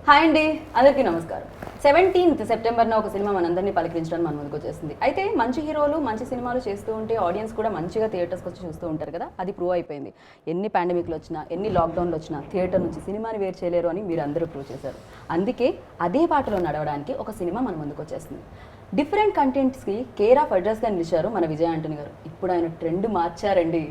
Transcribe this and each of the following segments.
Hi అండి, అందరికీ నమస్కారం. 17th సెప్టెంబర్న ఒక సినిమా మనందరినీ పలకరించడానికి మన ముందుకు వచ్చేసింది. అయితే మంచి హీరోలు మంచి సినిమాలు చేస్తూ ఉంటే ఆడియన్స్ కూడా మంచిగా థియేటర్స్కి వచ్చి చూస్తూ ఉంటారు కదా, అది ప్రూవ్ అయిపోయింది. ఎన్ని పాండమిక్లు వచ్చినా, ఎన్ని లాక్డౌన్లు వచ్చినా థియేటర్ నుంచి సినిమాని వేరు చేయలేరు అని మీరు అందరూ ప్రూవ్ చేశారు. అందుకే అదే బాటలో నడవడానికి ఒక సినిమా మన ముందుకు వచ్చేస్తుంది. డిఫరెంట్ కంటెంట్స్కి కేర్ ఆఫ్ అడ్రస్గా నిలిచారు మన విజయ్ ఆంటనీ గారు. ఇప్పుడు ఆయన ట్రెండ్ మార్చారండి.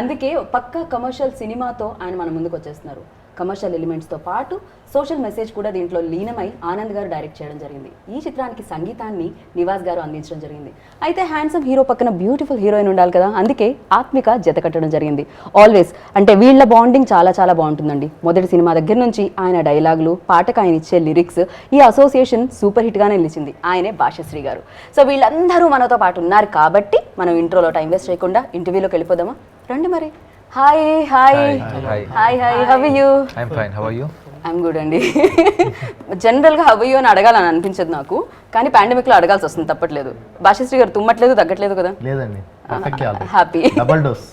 అందుకే పక్కా కమర్షియల్ సినిమాతో ఆయన మన ముందుకు వచ్చేస్తున్నారు. కమర్షియల్ ఎలిమెంట్స్తో పాటు సోషల్ మెసేజ్ కూడా దీంట్లో లీనమై ఆనంద్ గారు డైరెక్ట్ చేయడం జరిగింది. ఈ చిత్రానికి సంగీతాన్ని నివాస్ గారు అందించడం జరిగింది. అయితే హ్యాండ్సమ్ హీరో పక్కన బ్యూటిఫుల్ హీరోయిన్ ఉండాలి కదా, అందుకే ఆత్మిక జత కట్టడం జరిగింది. ఆల్వేస్ అంటే వీళ్ళ బాండింగ్ చాలా చాలా బాగుంటుందండి. మొదటి సినిమా దగ్గర నుంచి ఆయన డైలాగులు, పాటకు ఆయన ఇచ్చే లిరిక్స్, ఈ అసోసియేషన్ సూపర్ హిట్గానే నిలిచింది. ఆయనే భాషశ్రీ గారు. సో వీళ్ళందరూ మనతో పాటు ఉన్నారు కాబట్టి మనం ఇంట్రోలో టైం వేస్ట్ చేయకుండా ఇంటర్వ్యూలోకి వెళ్ళిపోదామా? రండి మరి. Hi hi hi hi, how are you? I'm fine, how are you? I'm good అండి. జనరల్గా హౌ ఆర్ యు అని అడగాలని అనిపించదు నాకు, కానీ పాండమిక్లో అడగాల్సి వస్తుంది, తప్పట్లేదు. భాషశ్రీ గారు తుమ్మట్లేదు, తగ్గట్లేదు కదా? లేదండి, happy. Double dose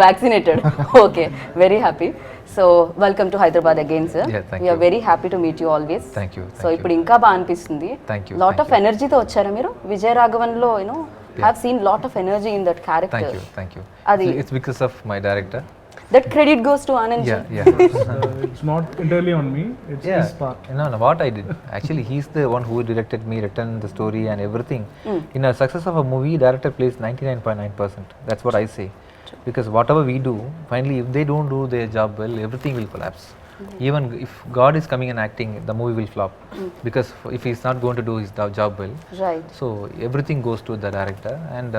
vaccinated. Okay, very happy. So welcome to Hyderabad again sir. We're very happy to meet you always. Thank you. So ఇప్పుడు ఇంకా బాగా అనిపిస్తుంది. లాట్ ఆఫ్ ఎనర్జీతో వచ్చారా మీరు? విజయ రాఘవన్లో you know I've seen lot of energy in that character. Thank you. It's because of my director. That credit goes to Anand ji. Yeah. It's not entirely on me, it's his part. No, what I did. Actually, he's the one who directed me, written the story and everything. In a success of a movie, director plays 99.9%. That's what I say. Because whatever we do, finally, if they don't do their job well, everything will collapse. Even if God is coming and acting, the movie will flop. Because if he's not going to do his job well, right, so everything goes to the director, and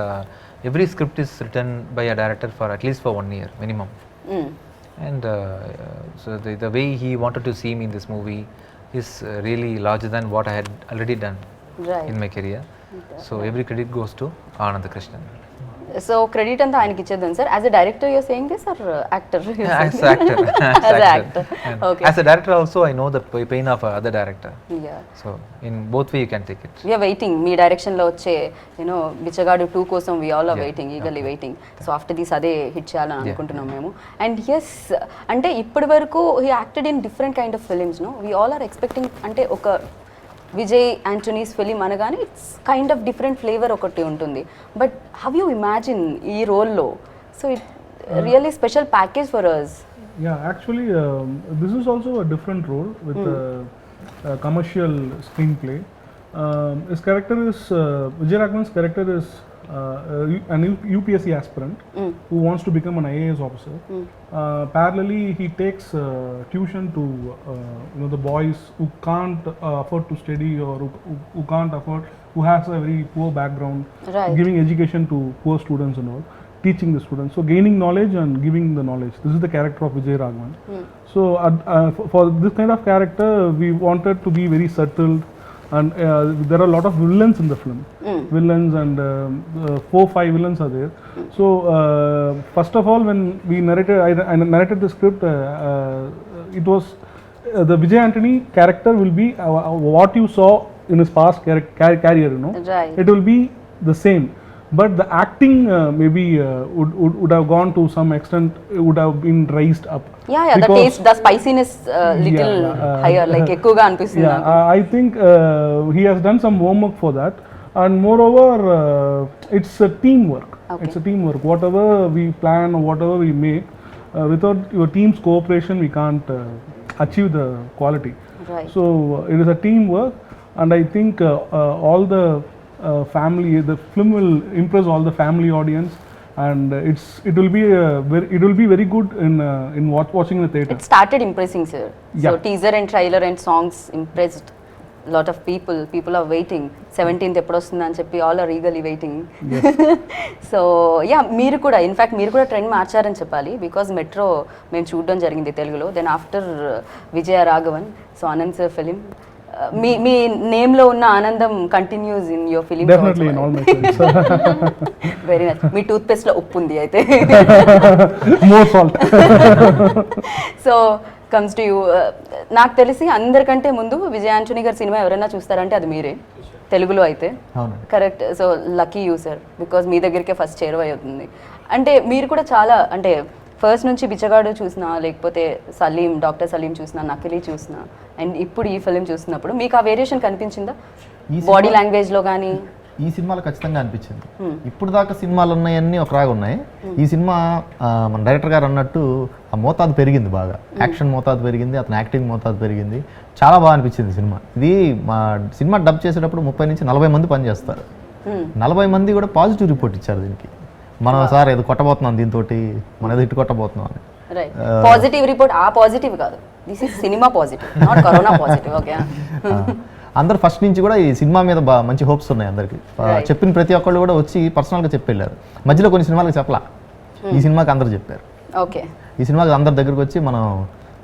every script is written by a director for at least for 1 year minimum. And so the way he wanted to see me in this movie is really larger than what I had already done in my career. So every credit goes to Anand Krishnan. So credit anta ayaniki ichedam sir. As a director you're saying this, or actor? As actor. As an actor. Okay. As a director also I know the pain of other director. Yeah. So in both way you can take it. We are waiting. Me direction lo వచ్చే బిచ్చగాడు 2 కోసం we all are waiting, eagerly waiting. So after this అదే hit చేయాలని అనుకుంటున్నాం మేము. And yes, అంటే ఇప్పటి వరకు he acted in different kind of films, no? We all are expecting అంటే ఒక విజయ్ యాంటనీస్ ఫిలిం అనగానే it's kind of different flavour ఒకటి ఉంటుంది. బట్ హౌ యూ ఇమాజిన్ ఈ రోల్లో? So it really special package for us. Yeah, actually this is also a different role with commercial screenplay. His character is Vijaya Raghavan's character is an UPSC aspirant who wants to become an IAS officer. Parallelly, he takes tuition to the boys who can't afford to study, or who can't afford, who has a very poor background, right, giving education to poor students and all, teaching the students. So gaining knowledge and giving the knowledge. This is the character of Vijay Raghavan. So for this kind of character, we wanted to be very subtle. And there are a lot of villains in the film. Villains, and 4-5 villains are there. So first of all, when we I narrated the script, it was the Vijay Antony character will be what you saw in his past career, Right. It will be the same. But the acting maybe would have gone to some extent, would have been raised up. Yeah, the taste, the spiciness little higher, like ఎక్కువగా అనిపిస్తుంది. I think he has done some homework for that, and moreover it's a teamwork. Okay. It's a teamwork. Whatever we plan or whatever we make, without your team's cooperation we can't achieve the quality. Right. So it is a teamwork, and I think all the family, the film will impress all the family audience, and it will be very good in watching in the theater. It started impressing, sir. Yeah. So teaser and trailer and songs impressed lot of people are waiting. 17th ఎప్పుడు వస్తుంది అని చెప్పి all are eagerly waiting. So yeah, మీరు కూడా in fact మీరు కూడా trend మార్చారని చెప్పాలి. Because metro మేము చూడడం జరిగింది తెలుగులో. Then after Vijaya Raghavan, so Anand sir film, మీ నేమ్ లో ఉన్న ఆనందం continues in your film. Definitely in all my films. Very nice. మీ టూత్ పేస్ట్ లో ఉప్పు ఉంది అయితే. More salt. So comes to you. నాకు తెలిసి అందరికంటే ముందు విజయ్ ఆంటనీ గారి సినిమా ఎవరైనా చూస్తారంటే అది మీరే, తెలుగులో అయితే. Correct. So lucky you sir, because మీ దగ్గరికే ఫస్ట్ చేరువ అవుతుంది. అంటే మీరు కూడా చాలా అంటే ఫస్ట్ నుంచి బిచ్చగాడు చూసినా, లేకపోతే సలీం, డాక్టర్ సలీం చూసినా, నకిలీ చూసినా, అండ్ ఇప్పుడు ఈ ఫిలిం చూసినప్పుడు మీకు ఆ వేరియేషన్ కనిపించిందా బాడీ లాంగ్వేజ్లో కానీ? ఈ సినిమాలో ఖచ్చితంగా అనిపించింది. ఇప్పుడు దాకా సినిమాలు ఉన్నాయన్నీ ఒకలాగా ఉన్నాయి. ఈ సినిమా మన డైరెక్టర్ గారు అన్నట్టు ఆ మోతాదు పెరిగింది, బాగా యాక్షన్ మోతాదు పెరిగింది, అతని యాక్టింగ్ మోతాదు పెరిగింది. చాలా బాగా అనిపించింది సినిమా. ఇది మా సినిమా డబ్ చేసేటప్పుడు 30 నుంచి 40 మంది పనిచేస్తారు. 40 మంది కూడా పాజిటివ్ రిపోర్ట్ ఇచ్చారు దీనికి. మనం సార్ ఏదో కొట్టబోతున్నాం, దీంతో మనం ఏదో హిట్ కొట్టబోతున్నాం అని. పాజిటివ్ రిపోర్ట్, ఆ పాజిటివ్ కాదు, this is cinema positive, not corona positive. Okay. అందరు ఫస్ట్ నుంచి కూడా ఈ సినిమా మీద మంచి హోప్స్ ఉన్నాయి అందరికి. చెప్పిన ప్రతి ఒక్కళ్ళు కూడా వచ్చి పర్సనల్గా చెప్పి వెళ్ళారు. మధ్యలో కొన్ని సినిమాలకు చెప్పలా, ఈ సినిమాకి అందరు చెప్పారు. ఓకే, ఈ సినిమాకి అందరి దగ్గరకు వచ్చి మనం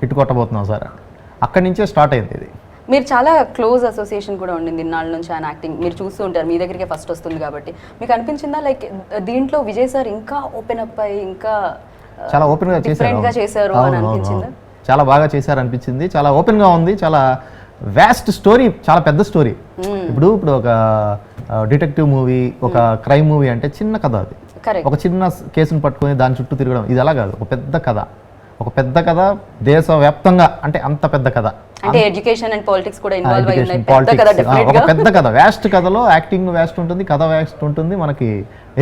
హిట్ కొట్టబోతున్నాం సార్, అక్కడి నుంచే స్టార్ట్ అయింది ఇది. మీరు చాలా క్లోజ్ అసోసియేషన్ కూడా ఉండింది ఇన్నాళ్ళ నుంచి ఆయన యాక్టింగ్. మీరు చూస్తూ ఉంటారు, మీ దగ్గరికి ఫస్ట్ వస్తుంది కాబట్టి. మీకు అనిపించిందా లైక్ దీంట్లో విజయ్ సార్ ఇంకా ఓపెన్ అప్ అయ్యి ఇంకా చాలా ఓపెన్గా చేశారు అని అనిపించిందా? చాలా బాగా చేశారు అనిపించింది. చాలా ఓపెన్గా ఉంది, చాలా వ్యాస్ట్ స్టోరీ, చాలా పెద్ద స్టోరీ. ఇప్పుడు ఒక డిటెక్టివ్ మూవీ, ఒక క్రైమ్ మూవీ అంటే చిన్న కథ. అది ఒక చిన్న కేసును పట్టుకొని దాని చుట్టూ తిరగడం, ఇది అలా కాదు. ఒక పెద్ద కథ దేశవ్యాప్తంగా, అంటే అంత పెద్ద కథ. అంటే ఎడ్యుకేషన్ అండ్ పాలిటిక్స్ కూడా ఇన్వాల్వ్ అయి ఉన్నాయి. ఒక పెద్ద కథ, వ్యాస్ట్ కథలో యాక్టింగ్ వ్యాస్ట్ ఉంటుంది, కథ వ్యాస్ట్ ఉంటుంది, మనకి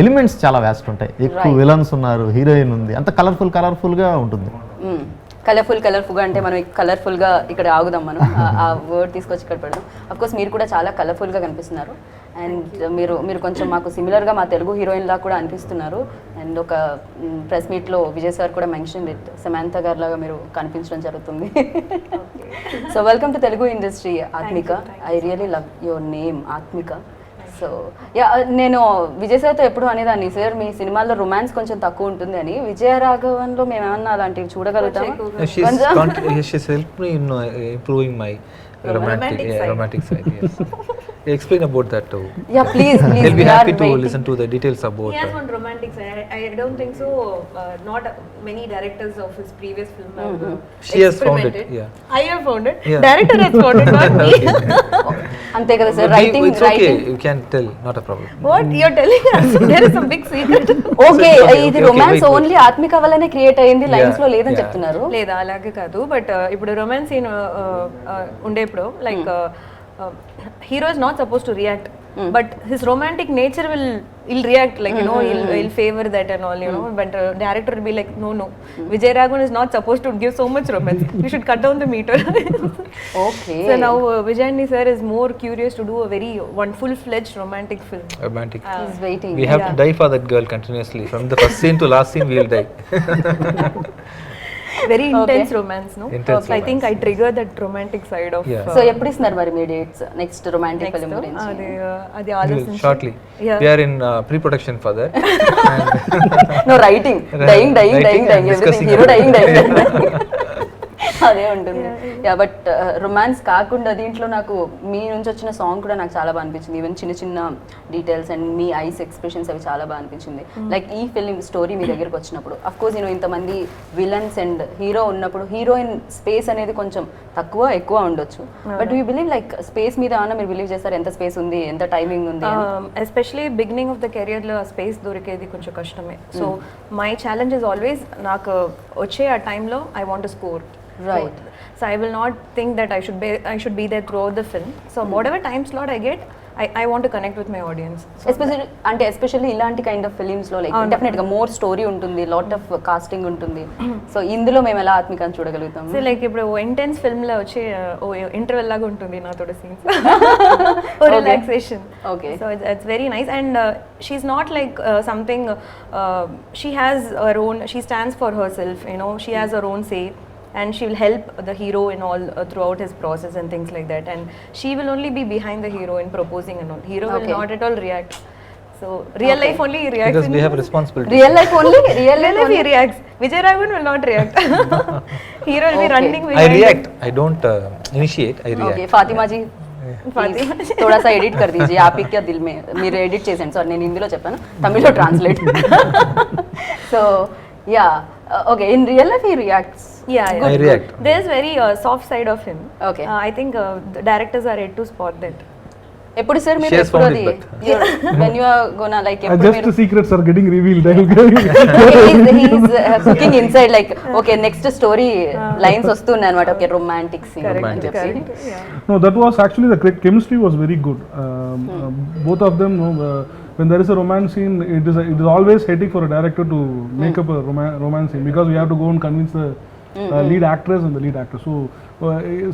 ఎలిమెంట్స్ చాలా వ్యాస్ట్ ఉంటాయి. ఎక్కువ విలన్స్ ఉన్నారు, హీరోయిన్ ఉంది, అంత కలర్ఫుల్గా ఉంటుంది. కలర్ఫుల్గా అంటే మనం కలర్ఫుల్గా ఇక్కడ ఆగుదాం, మనం ఆ వర్డ్ తీసుకొచ్చి ఇక్కడ పెడదాం. అఫ్కోర్స్ మీరు కూడా చాలా కలర్ఫుల్గా కనిపిస్తున్నారు. అండ్ మీరు కొంచెం మాకు సిమిలర్గా మా తెలుగు హీరోయిన్ లా కూడా అనిపిస్తున్నారు. అండ్ ఒక ప్రెస్ మీట్లో విజయ్ సార్ కూడా మెన్షన్ విత్ సమాంత గారి లాగా మీరు కనిపించడం జరుగుతుంది. So welcome to Telugu industry Aathmika. I really love your name Aathmika. So yeah, నేను విజయ్ సార్తో ఎప్పుడు అనేదాన్ని, సార్ మీ సినిమాల్లో రొమాన్స్ కొంచెం తక్కువ ఉంటుంది అని. విజయ రాఘవన్లో మేము ఏమన్నా అలాంటివి చూడగలుగుతాం? romantic side, yes. Explain about that too. Yeah, please. They'll be happy to listen to the details about He has one romantic side. I don't think so. Not many directors of his previous film have She has found it, yeah. I have found it. Yeah. Director has found it, not me. అంతే కదా sir, It's okay, you can tell, not a problem. What you're telling us? There is some big secret. Okay, Okay, ఇది okay, romance wait. Only ఆత్మిక వల్లనే create అయ్యింది, lines లో లేదని Yeah. చెప్తున్నారు. లేదా అలాగే కాదు, బట్ ఇప్పుడు రొమాన్స్ సీన్ ఉండేప్పుడు like hero is not suppose to react, but his romantic nature will react, like, you know, he'll favor that and all, you know, but director will be like, no, Vijay Raghavan is not supposed to give so much romance, we should cut down the meter. Okay. So now Vijay sir is more curious to do a very one full-fledged romantic film. Romantic. He's waiting. We have to die for that girl continuously. From the first scene to last scene, we will die. Very intense romance, no? Intense I think I trigger that romantic side of. Yeah. So ఎప్పుడు ఇస్తున్నారు మరి మీ dates next romantic film గురించి? అది We will ఆలోచించి shortly. Yeah. We are in pre-production for that. No writing, dying everything, discussing hero dying అదే ఉంటుంది. Yeah, but romance కాకుండా దీంట్లో నాకు మీ నుంచి వచ్చిన సాంగ్ కూడా నాకు చాలా బాగా అనిపించింది. ఈవెన్ చిన్న details and me ice expressions అవి చాలా బాగా అనిపించింది. లైక్ ఈ ఫిల్మ్ స్టోరీ మీ దగ్గరకు వచ్చినప్పుడు, అఫ్ కోర్స్ నేను ఇంతమంది విలన్స్ అండ్ హీరో ఉన్నప్పుడు హీరోయిన్ స్పేస్ అనేది కొంచెం ఎక్కువ ఉండొచ్చు. But you believe like space మీద ఏమన్నా మీరు బిలీవ్ చేస్తారు? ఎంత స్పేస్ ఉంది, ఎంత టైమింగ్ ఉంది? ఎస్పెషలీ బిగినింగ్ ఆఫ్ ద కెరియర్లో స్పేస్ దొరికేది కొంచెం కష్టమే. So my challenge is always, నాకు వచ్చే ఆ టైంలో I want to score. Right. So I will not think that I should be there throughout the film. So whatever time slot I get, I want to connect with my audience. So especially ఇలాంటి kind of films లో like definite గా more story ఉంటుంది, lot of casting ఉంటుంది. So ఇందులో మేము ఎలా ఆత్మికని చూడగలుగుతాం? So like ఇప్పుడు ఇంటెన్స్ ఫిల్మ్ లో వచ్చి ఇంటర్వెల్ లాగా ఉంటుంది నాతో scenes, relaxation. Okay. So it's very nice, and she's not like something. She has her own. She stands for herself. You know, she has her own say. And she will help the hero in all throughout his process and things like that. And she will only be behind the hero in proposing and all. Hero will not at all react. So real life only he reacts. Because we have responsibility. Real life only Real life he reacts. Vijay Raghavan will not react. Hero will be running behind. I react. I don't initiate. I react. Okay, Fatima ji थोड़ा सा edit कर दीजिए, आप ही क्या दिल में మీరు edit చేసేయండి. సారీ, నేను హిందీలో చెప్పాను, తమిళ్లో translate. So yeah, okay, in real life he reacts. Yeah. I react. There's very soft side of him. Okay. I think the directors are ready to spot that. ఎప్పుడు సార్ మీరు She has ఎప్పుడు found అది it, when you are gonna like ఎప్పుడు Just మీరు the secrets are getting revealed. he's cooking inside like okay next story lines వస్తున్నాయి అన్నమాట okay romantic scene అని చెప్పి No, that was actually the chemistry was very good. Both of them, no, when there is a romance scene, it is always headache for a director to make up a romance scene because we have to go and convince the lead actress and the lead actor. So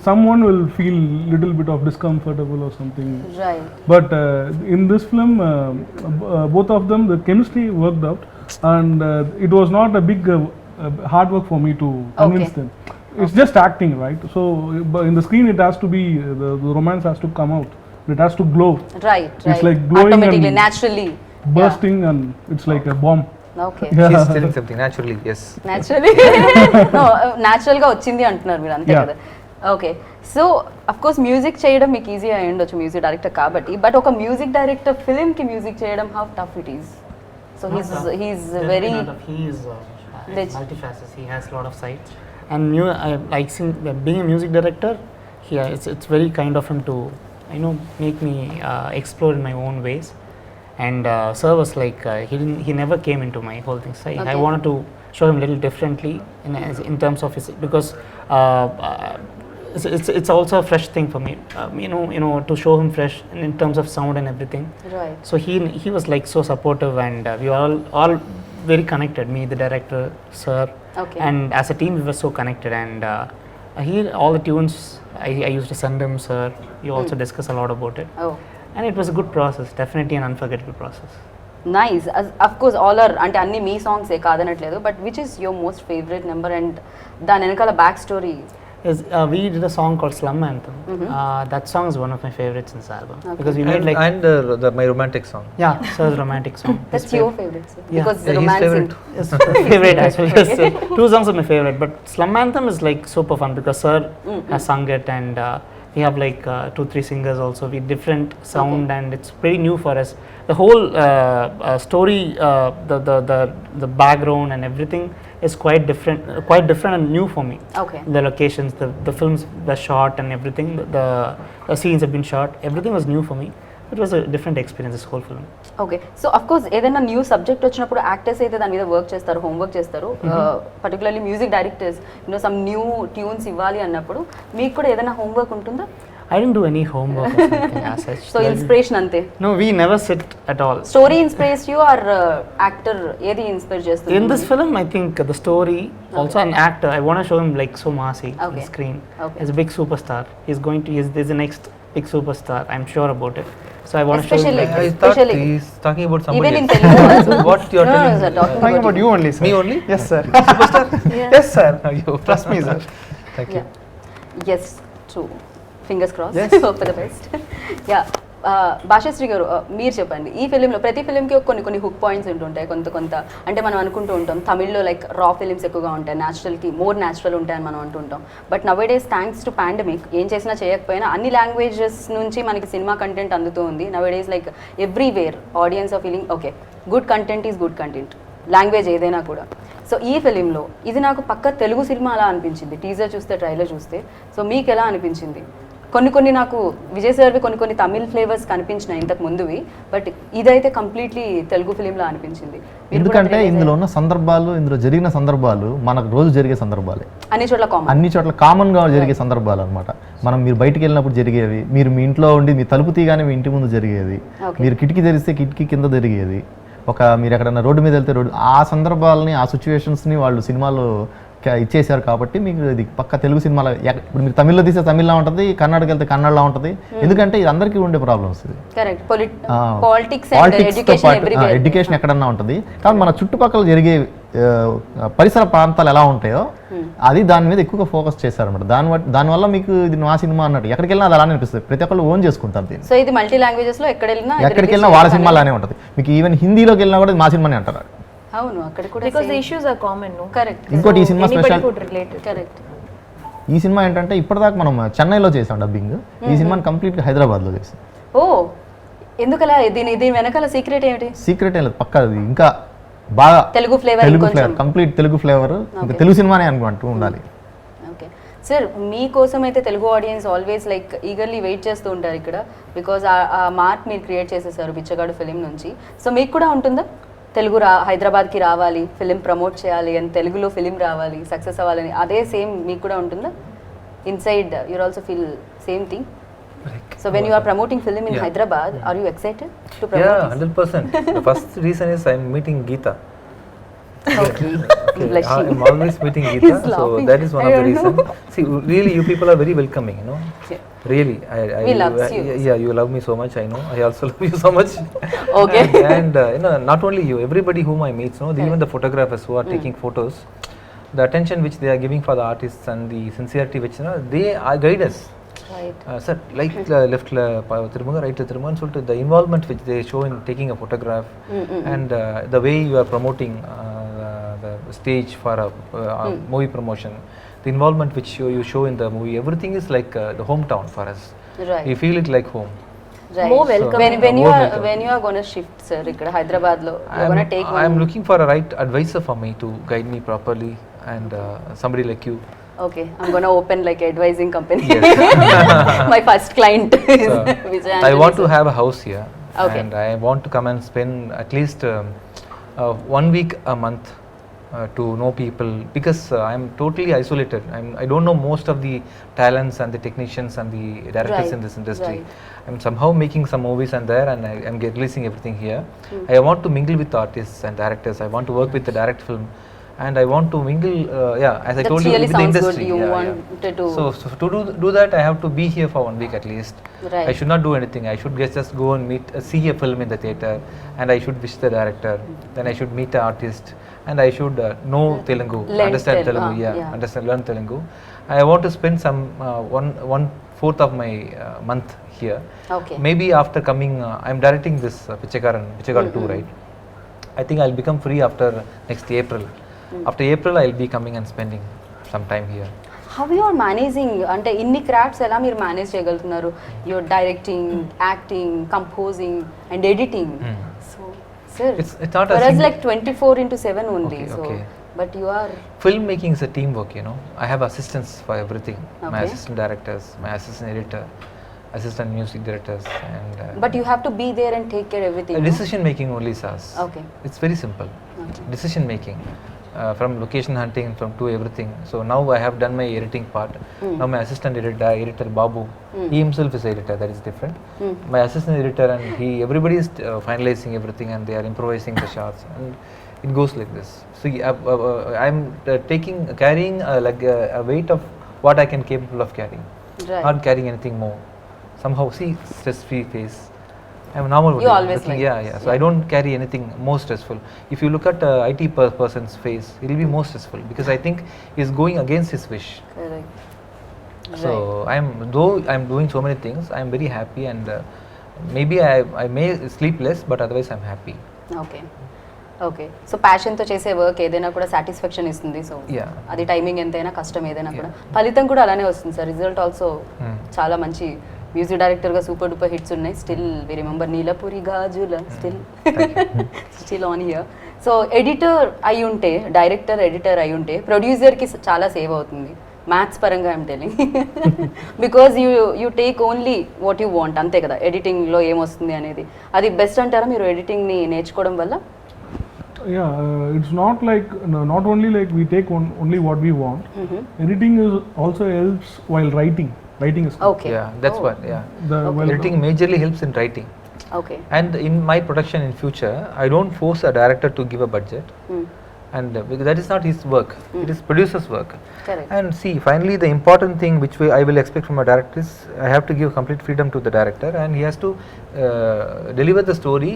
someone will feel little bit of discomfortable or something. right But in this film, both of them, the chemistry worked out, and it was not a big hard work for me to convince Okay. them. It's just acting, right? So in the screen, it has to be the romance has to come out. It has to glow, right It's like glowing automatically and naturally bursting, and it's like a bomb. okay She's telling something naturally, yes. naturally no natural గా వచ్చింది అంటున్నారు మీరు అంతే Yeah. కదా okay so of course music చేయడం మీకు easy అయి ఉండొచ్చు మ్యూజిక్ డైరెక్టర్ కాబట్టి బట్ ఒక మ్యూజిక్ డైరెక్టర్ ఫిల్మ్ కి మ్యూజిక్ చేయడం how tough it is so he's very He is Rich. multifaceted. He has a lot of sides. And like being a music director, it's very kind of him to make me explore in my own ways. And Sir was like he never came into my whole thing. So I Okay. wanted to show him a little differently in terms of his because it's also a fresh thing for me. To show him fresh in terms of sound and everything. Right So he was like so supportive, and we were all very connected. Me, the director, Sir, Okay. and as a team we were so connected. And all the tunes I used to send him, Sir. We also discuss a lot about it, oh and it was a good process. Definitely an unforgettable process. Nice of course all are అంటే అన్ని మీ సాంగ్సే కాదనట్లేదు but which is your most favourite number and దాని వెనకాల back story Yes, we did a song called Slum Anthem. That song is one of my favorites in this album because we made And my romantic song. Sir's romantic song. That's your favourite Yeah. Because the His romance favorite. Yes, favorite actually. Yes, two songs are my favorite, but Slum Anthem is like super fun because Sir has sung it, and we have like 2-3 singers also with different sound, and it's pretty new for us. The whole story, the background and everything is quite different and new for me. Okay The locations, the films were shot and everything, the scenes have been shot. Everything was new for me. It was a different experience, this whole film. Okay so of course ఏదైనా new subject వచ్చినప్పుడు actors అయితే దాని మీద work చేస్తారు homework చేస్తారు particularly music directors some new tunes ఇవ్వాలి అన్నప్పుడు మీకు కూడా ఏదైనా హోంవర్క్ ఉంటుందా I didn't do any homework or something as such. So inspiration అంతే No, we never sit at all. Story inspires you or actor ఏది ఇన్స్పైర్ చేస్తుంది In this film, I think the story, also an actor, I want to show him like so massy on Okay. the screen. Okay. He's a big superstar. He's the next big superstar. I'm sure about it. So I want to show him Especially- like I this. thought Especially- he's talking about somebody even in else. Telugu also. What you are No, telling no, sir, me? talking Talking about about you only, sir. Me only? Yes, sir. Superstar? Yes, sir. Ayyo. Trust me, sir. Thank you. Yes true fingers cross Yes. Hope for the best yeah Bhashashri గారు మీరు చెప్పండి ఈ ఫిలింలో ప్రతి ఫిలింకి కొన్ని hook points ఉంటుంటాయి కొంత అంటే మనం అనుకుంటూ ఉంటాం తమిళ్లో లైక్ రా ఫిలిమ్స్ ఎక్కువగా ఉంటాయి న్యాచురల్కి మోర్ న్యాచురల్ ఉంటాయని మనం అంటుంటాం but now days thanks to pandemic ఏం చేసినా చేయకపోయినా అన్ని లాంగ్వేజెస్ నుంచి మనకి సినిమా కంటెంట్ అందుతూ ఉంది nowadays like everywhere audience are feeling okay good content is good content language ఏదైనా కూడా సో ఈ ఫిలింలో ఇది నాకు పక్క తెలుగు సినిమా అలా అనిపించింది టీజర్ చూస్తే ట్రైలర్ చూస్తే సో మీకు ఎలా అనిపించింది కొన్ని నాకు విజయ్ సార్వి కొన్ని తమిళ్ ఫ్లేవర్స్ కనిపించినాయి ఇంతకు ముందువి బట్ ఇదైతే కంప్లీట్లీ తెలుగు ఫిలింలా అనిపించింది ఎందుకంటే ఇందులో ఉన్న సందర్భాలు ఇందులో జరిగిన సందర్భాలు మనకు రోజు జరిగే సందర్భాలే అన్ని చోట్ల కామన్ అన్ని చోట్ల కామన్గా జరిగే సందర్భాలు అనమాట మీరు బయటికి వెళ్ళినప్పుడు జరిగేవి మీరు మీ ఇంట్లో ఉండి మీ తలుపు తీయగానే మీ ఇంటి ముందు జరిగేది Okay. మీరు కిటికీ తెరిస్తే కిటికీ కింద జరిగేది మీరు ఎక్కడన్నా రోడ్డు మీద వెళ్తే రోడ్డు ఆ సందర్భాలని ఆ సిచ్యువేషన్స్ని వాళ్ళు సినిమాలో ఇచ్చేసారు కాబట్టి మీకు ఇది పక్క తెలుగు సినిమాలో ఇప్పుడు మీరు తమిళ్లో తీస్తే తమిళ్లా ఉంటుంది కన్నడకి వెళ్తే కన్నడలా ఉంటుంది ఎందుకంటే ఇది అందరికీ ఉండే ప్రాబ్లమ్స్ ఇది కరెక్ట్ పాలిటిక్స్ అండ్ పాలిటిక్స్తో ఎడ్యుకేషన్ పాటు ఎడ్యుకేషన్ ఎక్కడన్నా ఉంటుంది కానీ మన చుట్టుపక్కల జరిగే పరిసర ప్రాంతాలు ఎలా ఉంటాయో అది దాని మీద ఎక్కువగా ఫోకస్ చేశారన్నమాట దానివల్ల మీకు ఇది నా సినిమా అన్నట్టు ఎక్కడికి వెళ్ళినా అది అలానే అనిపిస్తుంది ప్రతి ఒక్కళ్ళు ఓన్ చేసుకుంటారు దీన్ని సో ఇది మల్టీ లాంగ్వేజెస్ లో ఎక్కడికి వెళ్ళినా వాళ్ళ సినిమా అలానే ఉంటుంది మీకు ఈవెన్ హిందీలోకి వెళ్ళినా కూడా ఇది మా సినిమానే అంటారు అవును అక్కడ కూడా Because the issues are common, no? Correct ఇంకోటి ఈ cinema Anybody special could relate it. Correct ఈ సినిమా ఏంటంటే ఇప్పటిదాకా మనం చెన్నైలో చేసాం డబ్బింగ్ ఈ సినిమాని కంప్లీట్గా హైదరాబాద్లో చేసాం ఓ ఎందుకలా దీని వెనకాల సీక్రెట్ ఏమిటి సీక్రెట్ ఏం లేదు పక్కా అది ఇంకా బాగా Telugu flavour complete Telugu flavour ఇంకా తెలుగు సినిమానే అనుకుంటూ ఉండాలి ఓకే సార్ మీకోసం అయితే Telugu audience always like eagerly wait చేస్తూ ఉంటారు ఇక్కడ, బికాజ్ ఆ మార్క్ మీరు క్రియేట్ చేసేసారు బిచ్చగాడు ఫిలిం నుంచి. సో మీకు కూడా ఉంటుందా తెలుగు హైదరాబాద్కి రావాలి, ఫిలిం ప్రమోట్ చేయాలి అని, తెలుగులో ఫిలిం రావాలి, సక్సెస్ అవ్వాలని, అదే సేమ్ మీకు కూడా ఉంటుందా? Inside your also feel same thing? So when you are promoting film in Hyderabad, are you excited to promote? Yeah, 100%. The first reason is I'm meeting Geeta. Okay. Blushing. I'm always meeting Geeta, He's so laughing. that is one I of the don't reasons. know. See, really, you people are very welcoming, you know. Yeah. Really, We love you. Yeah, you love me so much. I know. I also love you so much. Okay. And you know, not only you, everybody whom I meet, you know, even the photographers who are taking photos, the attention which they are giving for the artists and the sincerity which, you know, they guide us. Right. Sir, like left Tirumanga, right Tirumanga, so the involvement which they show in taking a photograph and the way you are promoting the stage for a movie promotion, the involvement which you show in the movie, everything is like the hometown for us. Right. We feel it like home. Right. More welcome. When you are going to shift, sir, ఇక్కడ హైదరాబాద్ లో you're going to take one. I'm looking for a right advisor for me to guide me properly, and somebody like you. Okay, I'm going to open like advising company. My first client is Vijay. I want to have a house here, Okay. and I want to come and spend at least 1 week a month to know people, because I'm totally isolated. I don't know most of the talents and the technicians and the directors Right, in this industry. right. I'm somehow making some movies and there, and I'm releasing everything here. I want to mingle with artists and directors. I want to work with the direct film, and I want to mingle, as I That told you, really with the sounds good. industry. You Yeah, wanted to. So to do that, I have to be here for 1 week at least. Right. I should not do anything. I should just go and see a film in the theater, and I should wish the director. Then I should meet the artist, and I should know Telugu, Learn understand Telugu, Telugu, yeah. understand, learn Telugu. I want to spend some 1/4 of my month here. Okay. Maybe after coming, I'm directing this Pichakaran 2, right? I think I'll become free after next April. After April, I'll be coming and spending some time here. How you are managing, అంటే ఇన్ని crafts ఎలా మీరు manage చేయగలుగుతున్నారు? Your directing, acting, composing and editing. So sir It's not a for us single- like 24/7 only. Okay, So okay. but you are Filmmaking is a teamwork, you know. I have assistants for everything. My Okay. assistant directors, my assistant editor, assistant music directors, and but you have to be there and take care everything. no? decision making only, SARS. Okay. It's very simple. Decision making. From location hunting, from to everything. So now I have done my editing part. Now my assistant editor Babu, he himself is editor. That is different. My assistant editor and everybody is finalizing everything, and they are improvising the shots, and it goes like this. So I'm carrying like a weight of what I can capable of carrying. Right. Not carrying anything more. Somehow, see, stress-free face. I'm normal. You always looking, like yeah. this, So I don't carry anything more stressful. If you look at IT person's face, it will be more stressful, because I think he's going against his wish. Correct. So though I'm doing so many things, I'm very happy, and maybe I may sleep less, but otherwise I'm happy. Okay okay. So ప్యాషన్తో చేసే work ఏదైనా కూడా satisfaction ఇస్తుంది. So Yeah. అది timing ఎంతైనా, కష్టం ఏదైనా కూడా ఫలితం కూడా అలానే వస్తుంది సార్. రిజల్ట్ ఆల్సో చాలా మంచి మ్యూజిక్ డైరెక్టర్గా సూపర్ డూపర్ హిట్స్ ఉన్నాయి. Still we remember Neelapuri Gajula, still on here. So editor అయి ఉంటే, డైరెక్టర్ ఎడిటర్ అయి ఉంటే ప్రొడ్యూసర్కి చాలా సేవ్ అవుతుంది మ్యాథ్స్ పరంగా. I'm telling, because you take only what you want, అంతే కదా. ఎడిటింగ్లో ఏమొస్తుంది అనేది అది బెస్ట్ అంటారా మీరు ఎడిటింగ్ని నేర్చుకోవడం వల్ల? Yeah, it's not like not only like we take only what we want. Editing is also helps while writing. Writing is okay. Yeah, that's what. Yeah, while editing majorly helps in writing. Okay. And in my production in future, I don't force a director to give a budget, and because that is not his work. It is producer's work. Correct. And see, finally, the important thing which I will expect from a director is I have to give complete freedom to the director, and he has to deliver the story,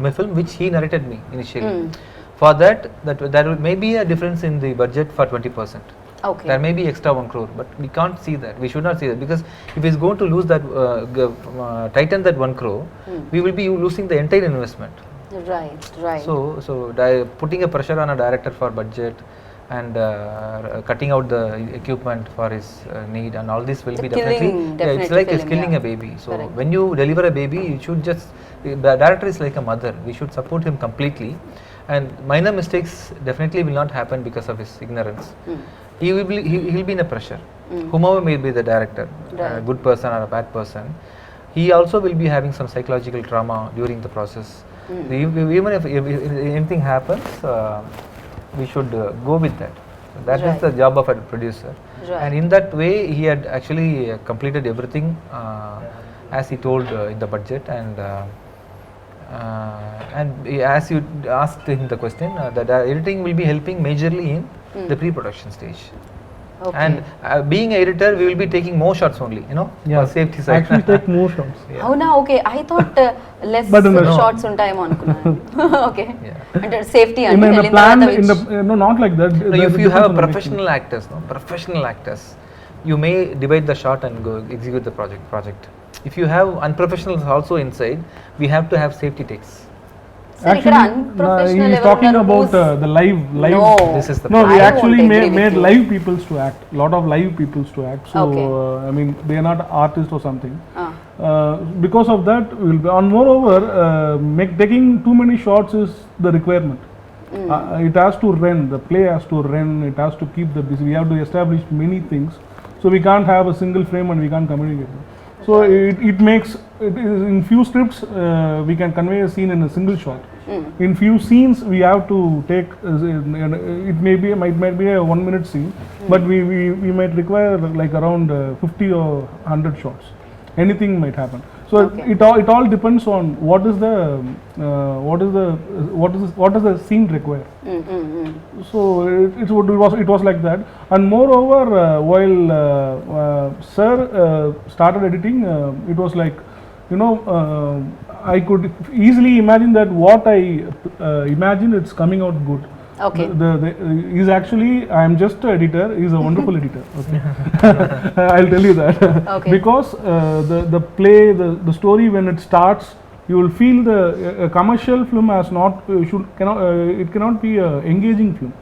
my film, which he narrated me initially. For that there may be a difference in the budget for 20%. Okay. There may be extra 1 crore, but we can't see that. We should not see that, because if he's going to lose that, tighten that 1 crore, we will be losing the entire investment. Right. So putting a pressure on a director for budget, and cutting out the equipment for his need, and all this will The be definitely, definitely it's like film, killing yeah. a baby. So Correct. when you deliver a baby, you should just, the director is like a mother. We should support him completely, and minor mistakes definitely will not happen because of his ignorance. He will be in a pressure. whomever may be the director, a Right. good person or a bad person, he also will be having some psychological trauma during the process. Even if anything happens, we should go with that. That is Right. the job of a producer. Right. And in that way, he had actually completed everything as he told in the budget. And as you asked him the question, the editing will be helping majorly in the pre-production stage. Okay. And being an editor, we will be taking more shots only, for safety side. Actually take more shots. అవునా okay I thought less But in the- shorts ఉంటాయేమో అనుకున్నాను okay Yeah. అంటే safety In అని the వెళ్ళిన plan, తర్వాత no, not like that. No, That if you depends have on the professional actors, you may divide the shot and go execute the project. If you have unprofessionals also inside, we have to have safety takes. Sir ఇక్కడ Actually, unprofessional he is talking about the live. No. This is the No, we I actually won't agree made with you. live peoples to act. Lot of live peoples to act. So Okay. I mean, they are not artists or something. Because of that, we'll be. And moreover, taking too many shots is the requirement. It has to run. The play has to run. It has to keep the busy. We have to establish many things. So we can't have a single frame and we can't communicate. So it makes in few scripts we can convey a scene in a single shot. In few scenes we have to take it might be a 1 minute scene, but we might require like around 50 or 100 shots. Anything might happen. So Okay. it all depends on what does the scene require. So it was like that. And moreover, while sir started editing, it was like, I could easily imagine that what I imagine it's coming out good. Okay. He's actually, I am just an editor. He's a wonderful editor. Okay. I'll tell you that. Okay. Because the play, the story when it starts, you will feel a commercial film has not it cannot be a engaging film.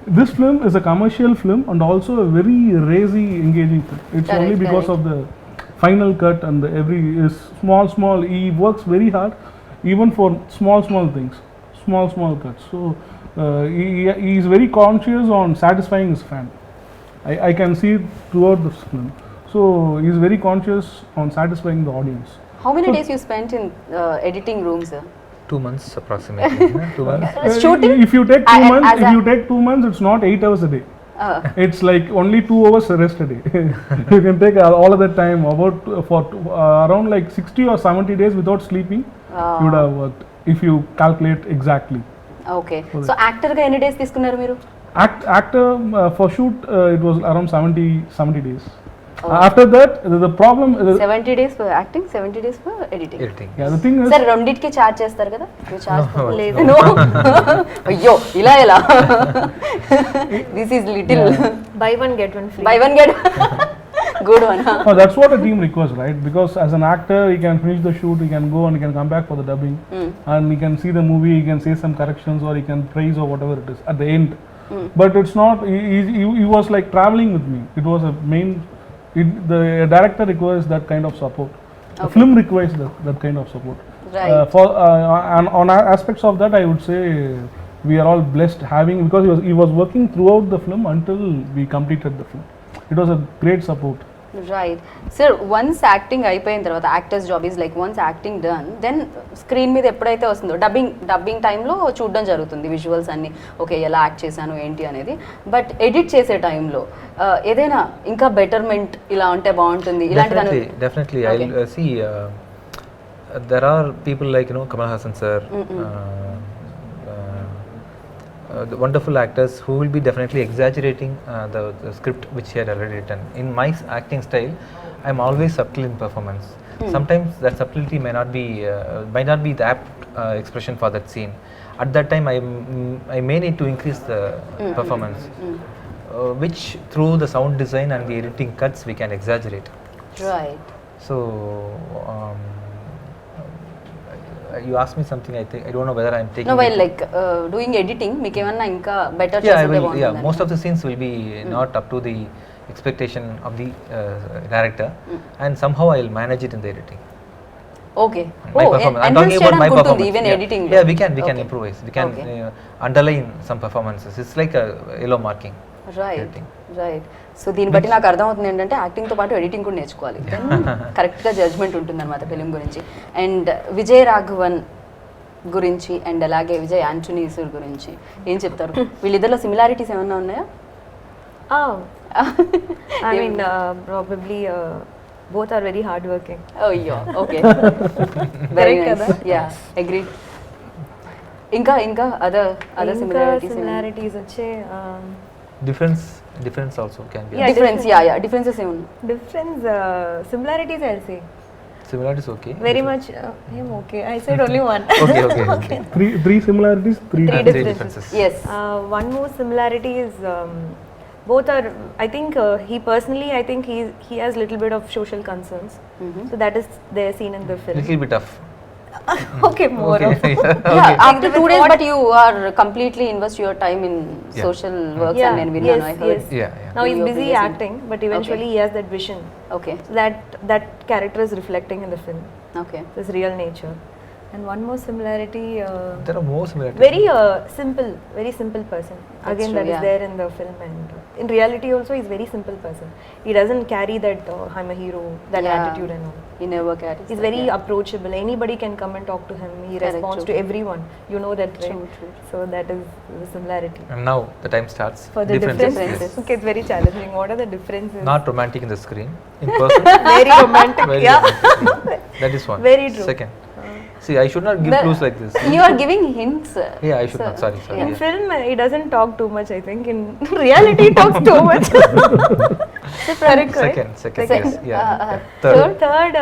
This film is a commercial film and also a very racy engaging film. It's Correct, only because correct. of the final cut and every is small. He works very hard, even for small things, small cuts. So he is very conscious on satisfying his fan. I can see it throughout the film. So he is very conscious on satisfying the audience. How many days you spent in editing room sir 2 months approximately. 2 months. Shooting? If you take 2 months, as if a- you take 2 months, it's not 8 hours a day. It's like only 2 hours rest a day. You can take all of that time around like 60 or 70 days without sleeping. You would have worked if you calculate exactly. Okay so యాక్టర్గా ఎన్ని days తీసుకున్నారు మీరు Actor for shoot it was around 70 days. After that, the problem. 70 days for acting 70 days for editing Editing. Yeah, the thing is. Sir రెండింటికి charge చేస్తారు కదా మీరు charge లేదు. No అయ్యో ఇలా ఎలా this is little Buy one get one free. By one get good one No, that's what a team requires, right? Because as an actor, he can finish the shoot, he can go and he can come back for the dubbing, and he can see the movie, he can say some corrections or he can praise or whatever it is at the end. But it's not. He was like traveling with me. It was a main. The director requires that kind of support. The film requires that kind of support. Right. And on aspects of that, I would say we are all blessed having, because he was working throughout the film until we completed the film. It was a great support. Right sir once acting అయిపోయిన తర్వాత actors job is like once acting done then screen మీద ఎప్పుడైతే వస్తుందో dubbing టైంలో చూడడం జరుగుతుంది visuals అన్ని okay ఎలా యాక్ట్ చేశాను ఏంటి అనేది బట్ ఎడిట్ చేసే టైంలో ఏదైనా ఇంకా బెటర్మెంట్ ఇలా ఉంటే బాగుంటుంది ఇలాంటి Definitely. Okay. I'll see. There are people like Kamal Hassan sir, the wonderful actors who will be definitely exaggerating the script which he had already written. In my acting style, I'm always subtle in performance. Sometimes that subtlety might not be the apt expression for that scene. At that time, I may need to increase the performance, which through the sound design and the editing cuts we can exaggerate. Right So you asked me something. I don't know whether I'm taking. No it- while like doing editing మీకు ఏమన్నా ఇంకా better Yeah, I చేస్తే will. Yeah, బాగుంటుంది most of the scenes will be not up to the expectation of the director, and somehow I'll manage it in the editing. Okay My performance. I'm talking about my performance. Even Yeah. Editing Yeah, we can improvise. We can Okay. underline some performances. It's like a yellow marking. Right Editing. Right. So దీన్ని బట్టి నాకు అర్థమవుతుంది ఏంటంటే యాక్టింగ్తో పాటు editing కూడా నేర్చుకోవాలి. కరెక్ట్గా judgement ఉంటుంది అనమాట ఫిలిం గురించి. అండ్ విజయ్ రాఘవన్ గురించి అండ్ అలాగే విజయ్ ఆంటోనీస్ గురించి ఏం చెప్తారు? వీళ్ళిద్దరిలో సిమిలారిటీస్ ఏమన్నా ఉన్నాయా? I mean, probably both are very hardworking. అయ్యో ఓకే, వెరీ కదా? నైస్. Yeah, agree. ఇంకా అదర్ similarities వచ్చే difference also can be. Yeah, difference. Yeah differences ఏమున్నాయి? difference, similarities I'll say. Similarities okay. Very much, okay. I said only one. Okay. Three similarities, three Three differences. differences. Yes. One more similarity is both are. I think he personally, I think he has little bit of social concerns. So that is there seen in the film. Little bit of. Okay, more of. Yeah, after 2 days, but you are completely invest your time in Yeah. social works. Yeah, And నేను విన్నాను, I heard. yes. Yeah. Now he's Your busy previous acting, but eventually he has that vision. Okay. So that character is reflecting in the film. Okay. His real nature. And one more similarity. There are more similarities. Very very simple person. Again, true, that is yeah. there in the film, and in reality also he's very simple person. He doesn't carry that I'm a hero, that Yeah. attitude and all. He never carries He's that, very yeah. approachable. Anybody can come and talk to him. He Correct, responds true. to everyone. You know that, right? True. So that is the similarity. And now the time starts. For the differences. Differences. Okay, it's very challenging. What are the differences? Not romantic in the screen. In person. Very romantic. Very Yeah. romantic. That is one. Very true. Second. See, I should not give clues like this. You are giving hints. Yeah, I should not. Sorry. In Yeah. film, he doesn't talk too much, I think. In reality, he talks too much. Correct, right? Second. Yes. Yeah. Uh, Third. Third,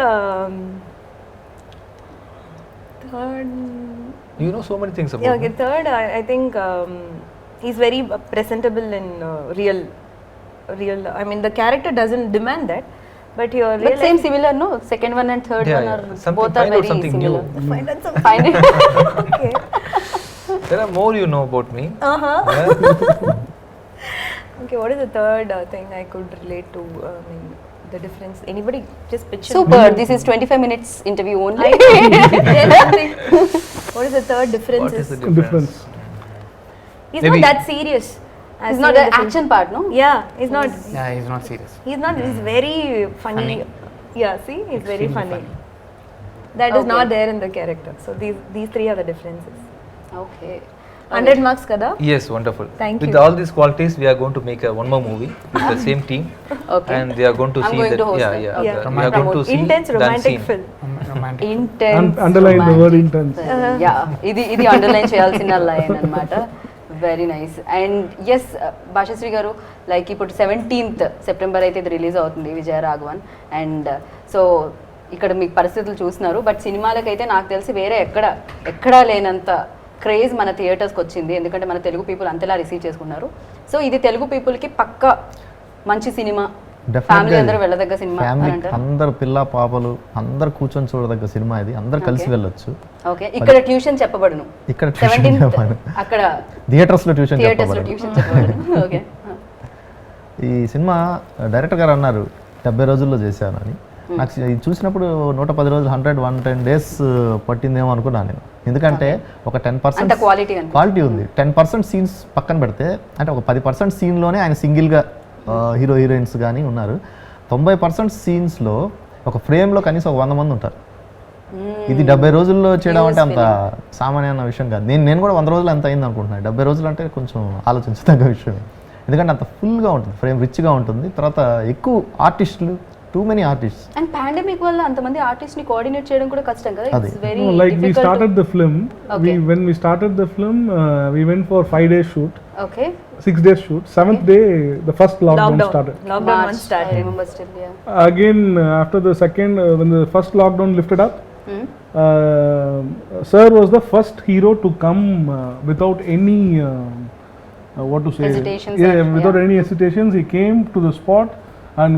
You know so many things about yeah, okay, me. third, I think he's very presentable in real. I mean, the character doesn't demand that, but your real But same similar, no? Second one and third Yeah, one yeah. are Something- both are find out very something similar. new. find out some. Find it. Okay. There are more you know about me. Uh-huh. Okay, what is the third thing I could relate to? I mean, the difference. Anybody just picture. Super. This is 25 minutes interview only. There's nothing. What is the third difference? What is the Difference. difference? He's Maybe- not that serious. as It's not seen in the the film. action part, no? Yeah, he's not. Yeah, he's not serious. He's not. He's very funny. Funny. Yeah, see, he's very Extremely funny. That is Okay. not there in the character. So these three are the differences. Okay. 100 marks, kada? Yes, wonderful. Thank With you. all these qualities, we are going to make one more movie with the same team, Okay. and they are going to I'm see going that. to host Yeah, it. yeah. Okay. Yeah. We are going to see Intense the romantic unseen. film. Romantic. Intense. Underline the word romantic. intense. Yeah, ఇది underline చేయాల్సిన line అన్నమాట. Very nice. And yes Bhashasree గారు, like ఇప్పుడు 17th September అయితే ఇది release అవుతుంది Vijaya Raghavan. And so ఇక్కడ మీకు పరిస్థితులు చూస్తున్నారు, బట్ సినిమాలకైతే నాకు తెలిసి వేరే ఎక్కడా లేనంత క్రేజ్ మన థియేటర్స్కి వచ్చింది. ఎందుకంటే మన తెలుగు పీపుల్ అంతలా రిసీవ్ చేసుకున్నారు. సో ఇది తెలుగు పీపుల్కి పక్క మంచి సినిమా, ఫ్యామిలీ అందరూ వెళ్ళదగ్గ సినిమా అని ఫ్యామిలీ అంటారు. అందరు పిల్ల పాపలు అందరు కూర్చొని చూడదగ్గ సినిమా ఇది. అందరు కలిసి Okay. వెళ్ళొచ్చు. ఓకే. ఇక్కడ ట్యూషన్ చెప్పబడును. ఇక్కడ ట్యూషన్ 17th చెప్పాను. అక్కడ థియేటర్స్లో ట్యూషన్ థియేటర్స్ లో చెప్పబడదు. ట్యూషన్ చెప్పబడును. ఓకే. ఈ సినిమా డైరెక్టర్ గారు అన్నారు 70 రోజుల్లో చేశాను అని. నాకు ఇది చూసినప్పుడు 110 రోజులు 110 డేస్ పట్టిందేమో అనుకున్నాను నేను. ఎందుకంటే ఒక 10% అంత quality అనిపించింది. క్వాలిటీ ఉంది. 10% సీన్స్ పక్కన పెడితే అంటే ఒక 10% సీన్లోనే ఆయన సింగిల్గా హీరో హీరోయిన్స్ కానీ ఉన్నారు. 90% సీన్స్లో ఒక ఫ్రేమ్లో కనీసం ఒక 100 మంది ఉంటారు. ఇది 70 రోజుల్లో చేయడం అంటే అంత సామాన్యమైన విషయం కాదు. నేను కూడా 100 రోజులు ఎంత అయింది అనుకుంటున్నాను. 70 రోజులు అంటే కొంచెం ఆలోచించదగ్గ విషయం. ఎందుకంటే అంత ఫుల్గా ఉంటుంది, ఫ్రేమ్ రిచ్గా ఉంటుంది. తర్వాత ఎక్కువ ఆర్టిస్టులు, too many artist. And pandemic వల్ల అంతమంది ఆర్టిస్ట్ ని కోఆర్డినేట్ చేయడం కూడా కష్టం కదా. అదే. It's very No, like we started the film. Okay. When we started the film, we went for 5 days shoot, okay. 6 days shoot. 7th day, the first lockdown started. Lockdown once I started. remember still, yeah. Again, after the second, when the first lockdown lifted up, Sir was the first hero to come without any what to say? Hesitations Yeah, or- without yeah. any hesitations, he came to the spot, and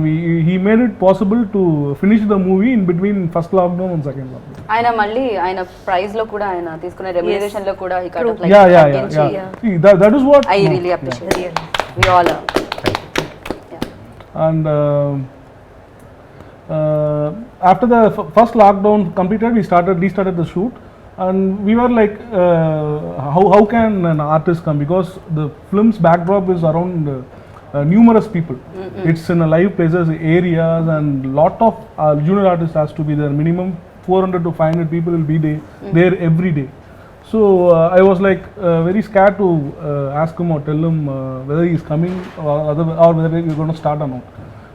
he made it possible to finish the movie in between first lockdown and second lockdown. ఆయన మళ్ళీ ఆయన praise లో కూడా ఆయన తీసుకునే remuneration లో కూడా he kind of like Yeah. తగ్గించి, See, that is what. I really appreciate it. We all are. And after the first lockdown completed, we restarted the shoot, and we were like, how can an artist come, because the film's backdrop is around numerous people. It's in a live places, areas, and lot of junior artists has to be there. Minimum 400 to 500 people will be there every day. So I was like very scared to ask him or tell him whether he is coming or whether we're going to start or not.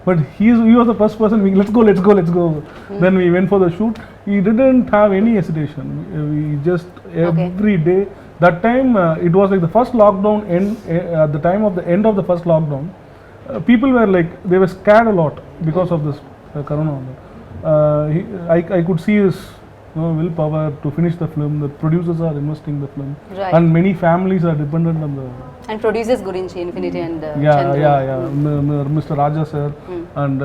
But he was the first person. Let's go. Then we went for the shoot. He didn't have any hesitation. We just every day. That time it was like the first lockdown at the time of the end of the first lockdown. People were like, they were scared a lot because of this corona. I could see his willpower to finish the film. The producers are investing the film, Right. and many families are dependent on the. And producers gurinchi Infinity and Yeah. Mr. Raja sir, and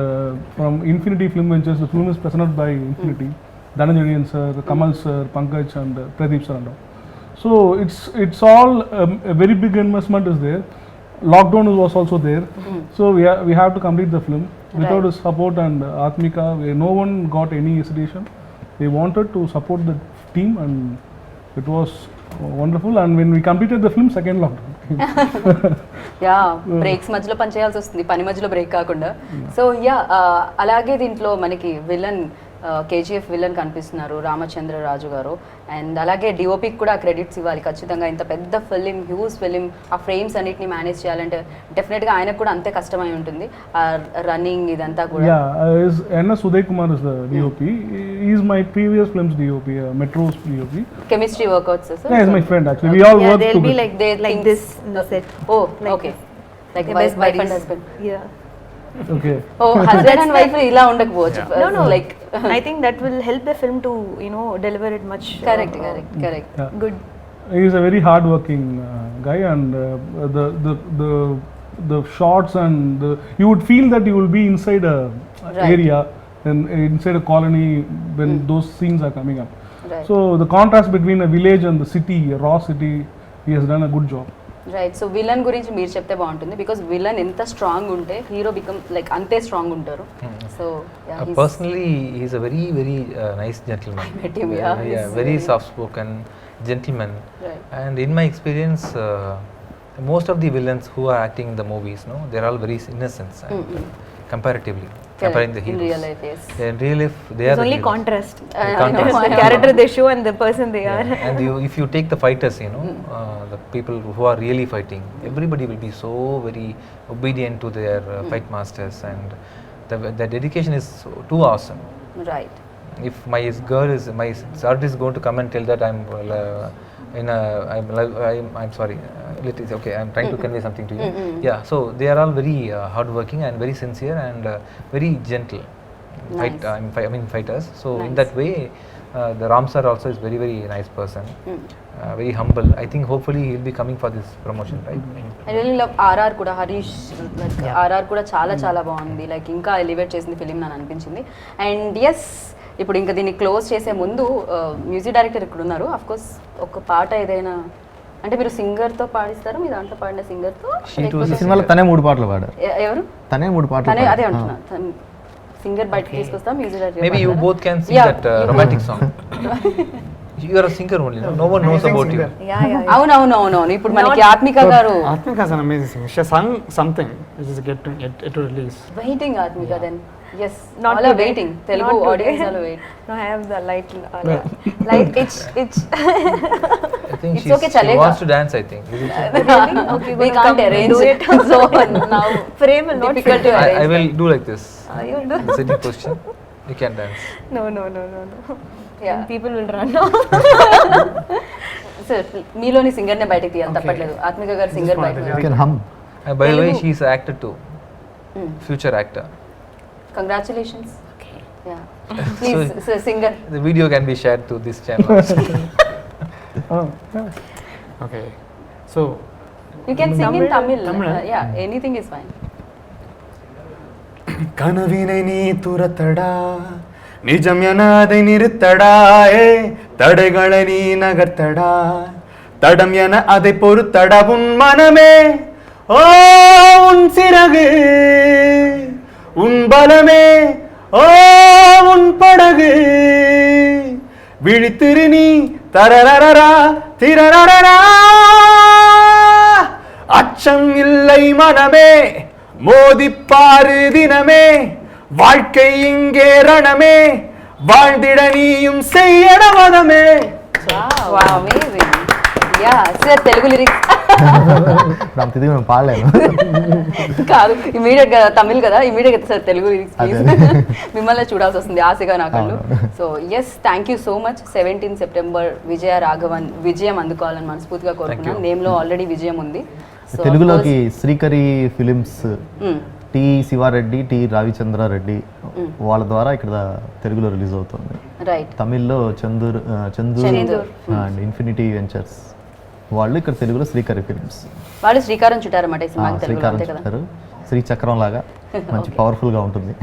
from Infinity Film Ventures, the film is presented by Infinity. Dhananjanian sir, Kamal sir, Pankaj, and Pradeep sir and all. So it's all a very big investment is there. Lockdown was also there, so we have to complete the film. Without his support and Atmika, no one got any hesitation. They wanted to support the team, and it was wonderful. And when we completed the film, second lockdown. Yeah breaks మధ్యలో పని చేయాల్సి వస్తుంది, పని మధ్యలో break కాకుండా. So yeah అలాగే దీంట్లో మనకి విలన్ కేజీఎఫ్ విలన్ కనిపిస్తున్నారు రామచంద్ర రాజు గారు. అండ్ అలాగే డిఓపికి కూడా క్రెడిట్స్ ఇవ్వాలి ఖచ్చితంగా. ఇంత పెద్ద ఫిలిం, హ్యూజ్ ఫిలిం, ఆ ఫ్రేమ్స్ అన్నిటిని మేనేజ్ చేయాలంటే డెఫినెట్గా ఆయనకు కూడా అంతే కష్టమై ఉంటుంది, ఆ రన్నింగ్ ఇదంతా కూడా. NS Uday Kumar is the DOP. He is my previous film's DOP, Metro's DOP. Chemistry workouts Yeah, he's my friend actually. We all work they'll together. be like this in the set. Oh Like okay, this. Like Best wife and buddies. Husband. Yeah. Okay. Oh husband and wife ఇలా ఉండకపోవచ్చు. No. Like I think that will help the film to deliver it much. Correct. Yeah. Good. He is a very hard-working guy, and the shots and you would feel that you will be inside a Right. area and inside a colony when those scenes are coming up. Right. So the contrast between a village and the city, a raw city, he has done a good job. Right. So villain గురించి మీరు చెప్తే బాగుంటుంది, because villain ఎంత strong ఉంటే hero become like అంతే strong ఉంటారు. So Personally, he's a very, very nice gentleman. I met him, yeah. He's very very soft-spoken gentleman. Right. And in my experience, most of the villains who are acting in the movies, they're all very innocent, comparatively. Comparing the in heroes. real life, yes. In real life, they are It's the only heroes. contrast. Contrast. The character they show and the person they are. Yeah. And if you take the fighters, the people who are really fighting, everybody will be so very obedient to their fight masters, and the dedication is too awesome. Right. If my sergeant is going to come and tell that I'm sorry, okay, I'm trying to convey something to you. Yeah, so they are all very hardworking and very sincere and very gentle. Nice. Fighters. So in Nice. that way, the Ram sir also is very, very nice person. Very humble. I think hopefully he'll be coming for this promotion, right? I really love RR కూడా. Harish like RR కూడా చాలా బాగుంది, like ఇంకా elevate చేసింది film నాకు అనిపించింది. And yes, ఇప్పుడు ఇంకా దీన్ని క్లోజ్ చేసే ముందు మ్యూజిక్ డైరెక్టర్ ఇక్కడ ఉన్నారు. అఫ్ కోర్స్ ఒక పాట ఏదైనా అంటే మీరు సింగర్తో పాడిస్తారు, మీ దాంట్లో పాడిన సింగర్తో ఈ సినిమాలో తనే 3 పాటలు పాడారు. ఎవరు? తనే 3 పాటలు తనే, అదే పాడారు. అంటున్నా. సింగర్ బయటకు తీసుకొస్తాం, music director. Maybe you both can sing that romantic song. You are a singer only, no one knows about you. Yeah. అవునవును. ఇప్పుడు మనకి ఆత్మిక గారు Atmika is an amazing singer. She has sung something which is yet to release. Waiting Aathmika. Then yes, Not all are today. Waiting. Telugu Not today. Audience all wait. No, I have the light itch. I think It's she okay, chalega. wants to dance, I think. Is it? Really? Okay, We gonna can't come and arrange do it. so now Frame will not difficult fit. to arrange. I will do like this. You'll do. Sitting position. You can dance. No. Yeah. And people will run. Sir మీలోని సింగర్నే బయటకు తీయాలి, తప్పట్లేదు. ఆత్మిక గారు singer You బయట. can hum. And by the way, Telugu. she is an actor too. Future actor. Congratulations. Please singer. The video can be shared to this channel also. Okay. So you can sing in Tamil. Tamil. Yeah, anything is fine. கனவினை நீ துரத்தடா நிஜம் என அதை நிறுத்தடா தடைகளை நீ நகர்த்தடா தடம் என அதை பொறுத்தடா உன் மனமே ஓ உன் சிறகு உன் பலமே ஓ உன் படகு விழித்திரு நீ தரரரரா திரரரரா அச்சம் இல்லை மனமே மோதிப்பாரு தினமே வாழ்க்கை இங்கே ரணமே வாழ்ந்திட நீயும் செய்யட மதமே. Wow, amazing. Yeah, sir, Telugu lyrics. అంత ఇది మేము పాడలేను. కాదు, ఇమీడియట్ గా తమిళ్ కదా, ఇమీడియట్ గా సార్ తెలుగు లిరిక్స్ ప్లీజ్. మిమ్మల్ని చూడాల్సి వస్తుంది ఆశగా నా కళ్ళు. So yes, thank you so much. 17 September Vijaya Raghavan విజయం అందుకోవాలని మనస్ఫూర్తిగా కోరుకున్నాను. నేమ్ లో ఆల్రెడీ విజయం ఉంది. తెలుగులోకి Srikari films, T Siva Reddy, T Ravichandra Reddy వాళ్ళ ద్వారా ఇక్కడ తెలుగులో రిలీజ్ అవుతుంది. రైట్. తమిళ్లో చందూర్ అండ్ ఇన్ఫినిటీ వెంచర్స్ వాళ్ళు ఇక్కడ తెలుగులో శ్రీకరి ఫిలిమ్స్ వాళ్ళు శ్రీకారం చుట్టారన్నమాట ఈ సినిమాకి తెలుగులో, శ్రీకారం అంతే కదా? చుట్టారు. శ్రీచక్రం లాగా మంచి పవర్ఫుల్ గా ఉంటుంది.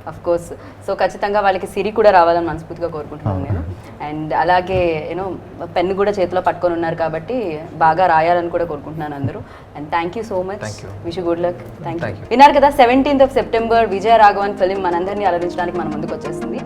Of course. సో ఖచ్చితంగా వాళ్ళకి సిరి కూడా రావాలని మనస్ఫూర్తిగా కోరుకుంటున్నాను నేను. అండ్ అలాగే యూనో పెన్ను కూడా చేతిలో పట్టుకొని ఉన్నారు కాబట్టి బాగా రాయాలని కూడా కోరుకుంటున్నాను అందరూ. And thank you so much. Wish good luck. Thank you. విన్నారు కదా, 17th September Vijaya Raghavan film మనందరినీ అలరించడానికి మన ముందుకు వచ్చేసింది.